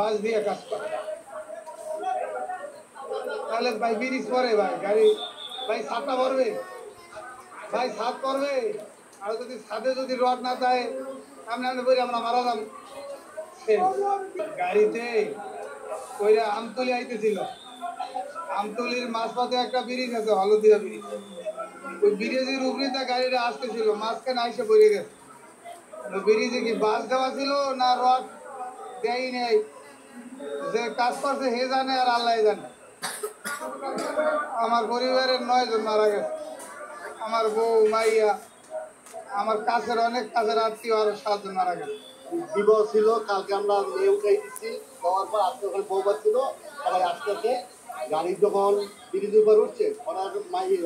বাস দিয়ে কাজ করে। তাহলে ভাই ব্রিজ পরে ভাই গাড়ি ভাই ছাদটা ভরবে, ভাই ছাদ করবে। আর যদি ছাদে যদি রড না দেয় সামনে আমি বলি আমরা মারা যাবো। গাড়িতে ওইটা আমতলি আইতেছিল, আমতলির মাঝপথে একটা ব্রিজ আছে, হলদিয়া ব্রিজ। ওই ব্রিজের উপরে তা গাড়িটা আসতেছিল, মাঝখানে আইসে পড়ে গেছে। ব্রিজে কি বাস দেওয়া ছিল না রড দেয় নেই, যে কাজ করছে হে জানে আর আল্লাহ জানে। আমার পরিবারের 9 জন মারা গেছে, আমার বউ মাইয়া, আমার কাছের অনেক কাছের আত্মীয় আরো 7 জন মারা গেছে। বিবাহ ছিল, কালকে আমরা মেয়ে উঠাই দিচ্ছি, দেওয়ার পর আজকে ওখানে বউবা ছিল, সবাই আসতেছে। গাড়ি যখন ব্রিজের উপর উঠছে, ওনার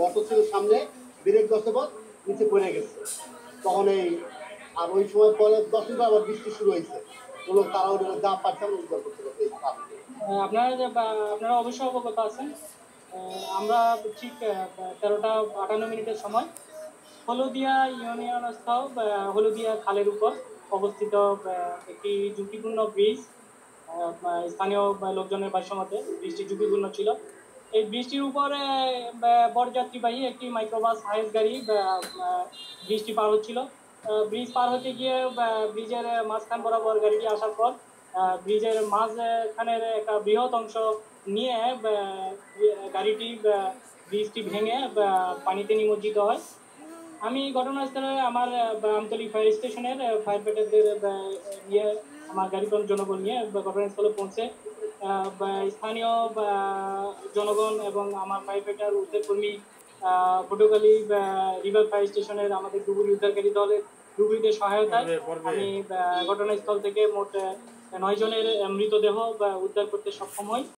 অটো ছিল সামনে, ব্রেক দশে পর নিচে পড়ে গেছে। তখন এই আর ওই সময় পরে 10 মিনিট আবার বৃষ্টি শুরু হয়েছে, কোনো তারা ওটা যা পাচ্ছে আমরা উদ্ধার করতে পারছি। আপনারা অবশ্যই অবগত আছেন, আমরা ঠিক 13টা 58 সময় হলদিয়া ইউনিয়নস্থ হলদিয়া খালের উপর অবস্থিত একটি ঝুঁকিপূর্ণ ব্রিজ, স্থানীয় লোকজনের ভাষ্যমতে ব্রিজটি ঝুঁকিপূর্ণ ছিল। এই ব্রিজটির উপরে বরযাত্রীবাহী একটি মাইক্রোবাস হাইস গাড়ি ব্রিজটি পার হচ্ছিল। ব্রিজ পার হতে গিয়ে ব্রিজের মাঝখান বরাবর গাড়িটি আসার পর ব্রিজের মাঝখানের একটা বৃহৎ অংশ নিয়ে গাড়িটি ব্রিজটি ভেঙে পানিতে নিমজ্জিত হয়। আমি ঘটনাস্থলে আমার আমতলী ফায়ার স্টেশনের ফায়ার ব্রিগেডের নিয়ে আমার গাড়িকন জনগণ নিয়ে ঘটনাস্থলে পৌঁছে স্থানীয় জনগণ এবং আমার ফায়ার ব্রিগেডের উদ্ধারকর্মী পটুয়াখালী রিভার ফায়ার স্টেশনের আমাদের ডুবুরি উদ্ধারকারী দলের ডুবুরিদের সহায়তায় আমি ঘটনাস্থল থেকে মোট 9 জনের মৃতদেহ উদ্ধার করতে সক্ষম হই।